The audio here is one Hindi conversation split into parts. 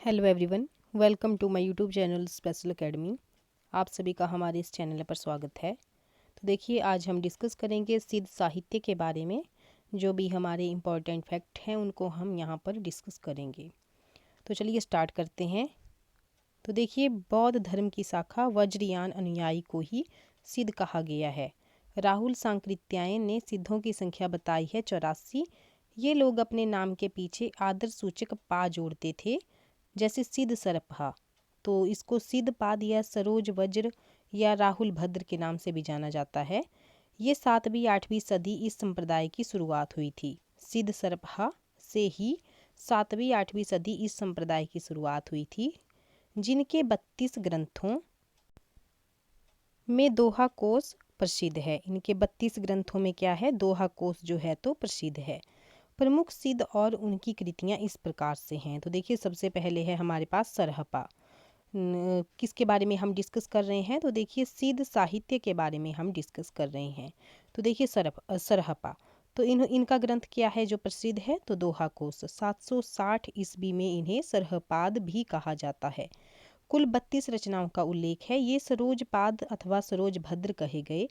Hello everyone, welcome to my YouTube channel special academy. आप सभी का हमारे इस चैनल पर स्वागत है। तो देखिए, आज हम डिस्कस करेंगे सिद्ध साहित्य के बारे में। जो भी हमारे इम्पोर्टेंट फैक्ट हैं उनको हम यहाँ पर डिस्कस करेंगे। तो चलिए स्टार्ट करते हैं। तो देखिए, बौद्ध धर्म की शाखा वज्रयान अनुयायी को ही सिद्ध कहा गया है। राहुल सांकृत्यायन ने सिद्धों की संख्या बताई है 84। ये लोग अपने नाम के पीछे आदर सूचक पा जोड़ते थे, जैसे सिद्ध सरपहा। तो इसको सिद्ध पाद या सरोज वज्र या राहुल भद्र के नाम से भी जाना जाता है। ये 7वीं-8वीं सदी इस संप्रदाय की शुरुआत हुई थी। सिद्ध सरपहा से ही 7वीं-8वीं सदी इस संप्रदाय की शुरुआत हुई थी, जिनके 32 ग्रंथों में दोहा कोश प्रसिद्ध है। इनके 32 ग्रंथों में क्या है, दोहा कोश जो है तो प्रसिद्ध है। प्रमुख सिद्ध और उनकी कृतियाँ इस प्रकार से हैं। तो देखिए, सबसे पहले है हमारे पास सरहपा। किसके बारे में हम डिस्कस कर रहे हैं, तो देखिए सिद्ध साहित्य के बारे में हम डिस्कस कर रहे हैं। तो देखिए सरहपा, तो इनका ग्रंथ क्या है जो प्रसिद्ध है, तो दोहा कोश। 760 ईस्वी में इन्हें सरहपाद भी कहा जाता है। कुल 32 रचनाओं का उल्लेख है। ये सरोजपाद अथवा सरोज भद्र कहे गए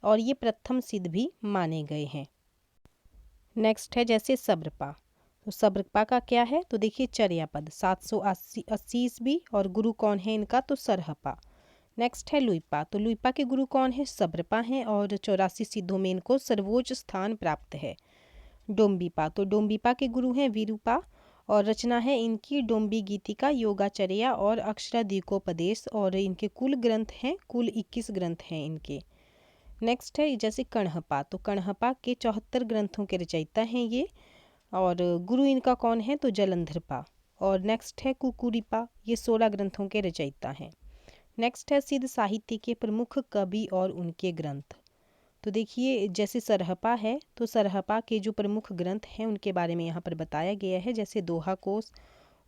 और ये प्रथम सिद्ध भी माने गए हैं। नेक्स्ट है जैसे सब्रपा। तो सब्रपा का क्या है, तो देखिए चर्यापद 780 ईस्वी और गुरु कौन है इनका, तो सरहपा। नेक्स्ट है लुइपा। तो लुइपा के गुरु कौन है, सब्रपा हैं और 84 सिद्धों में इनको सर्वोच्च स्थान प्राप्त है। डोम्बिपा। तो डोम्बिपा के गुरु हैं विरूपा और रचना है इनकी डोम्बी गीतिका, योगाचर्या और अक्षराधिकोपदेश और इनके कुल ग्रंथ हैं, कुल 21 ग्रंथ हैं इनके। नेक्स्ट है जैसे कण्हपा। तो कण्हपा के 74 ग्रंथों के रचयिता हैं ये और गुरु इनका कौन है, तो जलंधरपा। और नेक्स्ट है कुकुरिपा, ये 16 ग्रंथों के रचयिता हैं। नेक्स्ट है सिद्ध साहित्य के प्रमुख कवि और उनके ग्रंथ। तो देखिए जैसे सरहपा है, तो सरहपा के जो प्रमुख ग्रंथ हैं उनके बारे में यहाँ पर बताया गया है। जैसे दोहा कोश,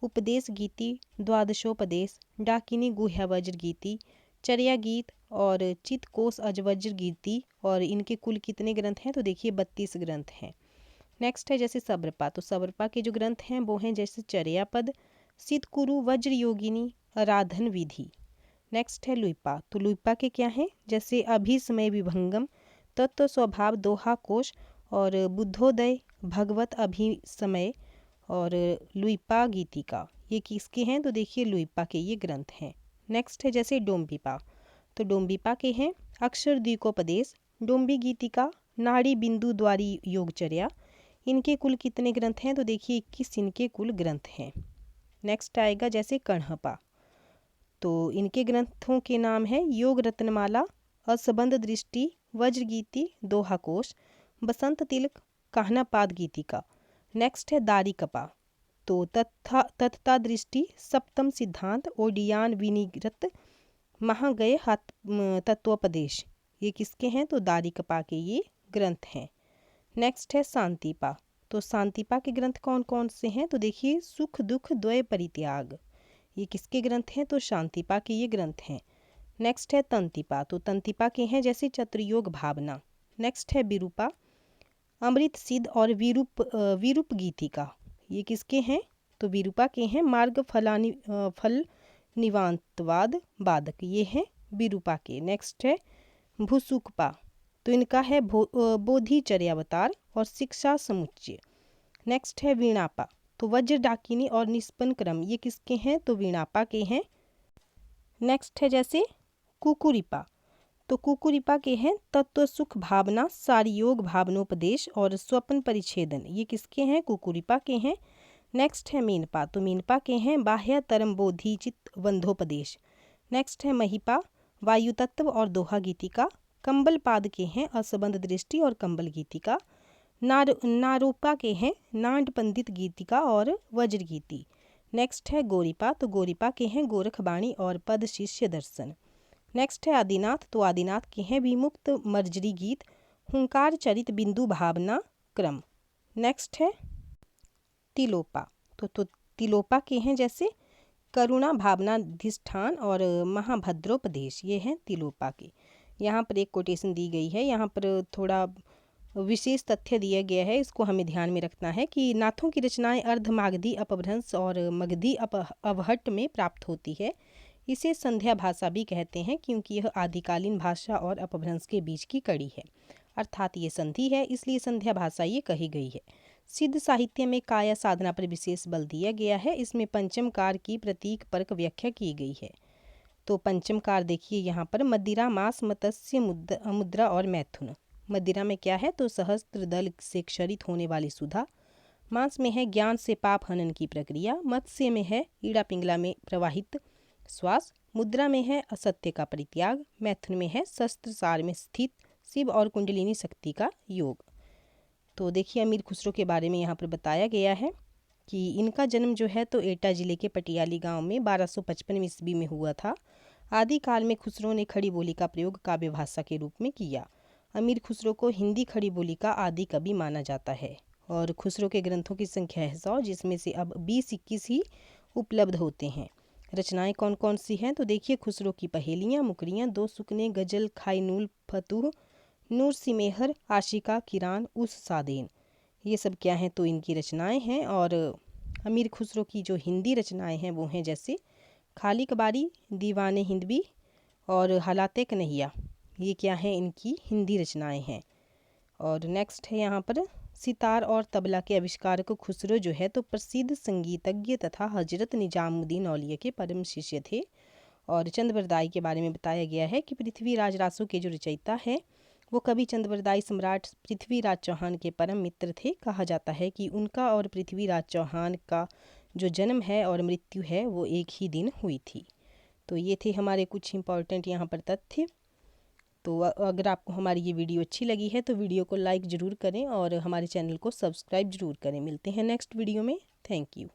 उपदेश गीति, द्वादशोपदेश, डाकिनी गुह्या वज्र गीति, चर्या गीत और चित्तकोश अजवज्र गीति। और इनके कुल कितने ग्रंथ हैं, तो देखिए 32 ग्रंथ हैं। नेक्स्ट है जैसे सब्रपा। तो सब्रपा के जो ग्रंथ हैं वो हैं जैसे चर्यापद, सिद्धकुरु, वज्र योगिनी, आराधन विधि। नेक्स्ट है लुइपा। तो लुइपा के क्या हैं, जैसे अभिसमय विभंगम, तत्व स्वभाव, दोहा कोश और बुद्धोदय, भगवत अभिसमय और लुइपा गीतिका। ये किसके हैं, तो देखिए लुइपा के ये ग्रंथ हैं। नेक्स्ट है जैसे डोम्बिपा। तो डोम्बिपा के हैं अक्षरद्वीकोपदेश, डोम्बी गीतिका, नाड़ी बिंदु द्वारी योगचर्या। इनके कुल कितने ग्रंथ हैं, तो देखिए 21 इनके कुल ग्रंथ हैं। नेक्स्ट आएगा जैसे कण्हपा। तो इनके ग्रंथों के नाम है योग रत्नमाला, असंबंध दृष्टि, वज्रगीति, दोहा कोश, बसंत तिलक, काहनापाद गीतिका। नेक्स्ट है दारिकपा। तो तत्ता दृष्टि, सप्तम सिद्धांत, ओडियान विनिग्रत, महागय तत्वोपदेश। ये किसके हैं, तो दारिकपा के ये ग्रंथ हैं। नेक्स्ट है शांतिपा। तो शांतिपा के ग्रंथ कौन कौन से हैं, तो देखिए सुख दुख द्वय परित्याग। ये किसके ग्रंथ हैं, तो शांतिपा के ये ग्रंथ हैं। नेक्स्ट है तंतिपा। तो तंतिपा के हैं जैसे चतुर्योग भावना। नेक्स्ट है विरूपा, अमृत सिद्ध और विरूप गीतिका। ये किसके हैं, तो विरूपा के हैं मार्ग फल निवांतवाद बाधक। ये हैं विरूपा के। नेक्स्ट है भूसुकपा। तो इनका है बोधिचर्यावतार और शिक्षा समुच्चय। नेक्स्ट है वीणापा। तो वज्र डाकिनी और निष्पन्न क्रम। ये किसके हैं, तो वीणापा के हैं। नेक्स्ट है जैसे कुकुरिपा। तो कुकुरिपा के हैं तत्व सुख भावना, सारी योग भावनोपदेश और स्वप्न परिच्छेदन। ये किसके हैं, कुकुरिपा के हैं। नेक्स्ट है मीनपा। तो मीनपा के हैं बाह्य तरम बोधि चित्त बंधोपदेश। नेक्स्ट है महिपा, वायु तत्व और दोहा गीतिका। कंबल पाद के हैं असंबंध दृष्टि और कंबल गीतिका। नारोपा के हैं नांड पंडित गीतिका और वज्र गीति। नेक्स्ट है गोरिपा। तो गोरिपा के हैं गोरखबाणी और पद शिष्य दर्शन। नेक्स्ट है आदिनाथ। तो आदिनाथ के हैं विमुक्त मर्जरी गीत, हुंकार चरित, बिंदु भावना क्रम। नेक्स्ट है तिलोपा। तो तिलोपा के हैं जैसे करुणा भावनाधिष्ठान और महाभद्रोपदेश। ये हैं तिलोपा के। यहाँ पर एक कोटेशन दी गई है, यहाँ पर थोड़ा विशेष तथ्य दिया गया है, इसको हमें ध्यान में रखना है कि नाथों की रचनाएं अर्धमागधी अपभ्रंश और मगधी अवहट्ट में प्राप्त होती है। इसे संध्या भाषा भी कहते हैं क्योंकि यह आदिकालीन भाषा और अपभ्रंश के बीच की कड़ी है, अर्थात ये संधि है, इसलिए संध्या भाषा ये कही गई है। सिद्ध साहित्य में काया साधना पर विशेष बल दिया गया है। इसमें पंचमकार की प्रतीक परक व्याख्या की गई है। तो पंचमकार देखिए यहाँ पर मदिरा, मांस, मत्स्य, मुद्रा और मैथुन। मदिरा में क्या है तो सहस्त्र दल से क्षरित होने वाली सुधा। मांस में है ज्ञान से पाप हनन की प्रक्रिया। मत्स्य में है ईड़ा पिंगला में प्रवाहित श्वास। मुद्रा में है असत्य का परित्याग। मैथुन में है शस्त्र सार में स्थित शिव और कुंडलिनी शक्ति का योग। तो देखिए अमीर खुसरो के बारे में यहाँ पर बताया गया है कि इनका जन्म जो है तो एटा जिले के पटियाली गांव में 1255 ईस्वी में हुआ था। आदिकाल में खुसरो ने खड़ी बोली का प्रयोग काव्य भाषा के रूप में किया। अमीर खुसरो को हिंदी खड़ी बोली का आदि कवि माना जाता है और खुसरो के ग्रंथों की संख्या है 100, जिसमें से अब 20-21 ही उपलब्ध होते हैं। रचनाएं कौन कौन सी हैं तो देखिए खुसरो की पहेलियाँ, मुकरियाँ, दो सुकने, गजल, खाईनूल, फतूह, नूर सिमेहर, आशिका, किरान, उस सादेन, ये सब क्या हैं तो इनकी रचनाएं हैं। और अमीर खुसरो की जो हिंदी रचनाएं हैं वो हैं जैसे खाली कबारी, दीवाने हिंदवी और हालाते कन्हैया, ये क्या हैं इनकी हिंदी रचनाएं हैं। और नेक्स्ट है यहाँ पर सितार और तबला के आविष्कारक खुसरो जो है तो प्रसिद्ध संगीतज्ञ तथा हजरत निजामुद्दीन औलिया के परम शिष्य थे। और चंद्रबरदाई के बारे में बताया गया है कि पृथ्वीराज रासो के जो रचयिता है वो कवि चंद्रबरदाई सम्राट पृथ्वीराज चौहान के परम मित्र थे। कहा जाता है कि उनका और पृथ्वीराज चौहान का जो जन्म है और मृत्यु है वो एक ही दिन हुई थी। तो ये थे हमारे कुछ इम्पॉर्टेंट यहाँ पर तथ्य। तो अगर आपको हमारी ये वीडियो अच्छी लगी है तो वीडियो को लाइक ज़रूर करें और हमारे चैनल को सब्सक्राइब ज़रूर करें। मिलते हैं नेक्स्ट वीडियो में। Thank you.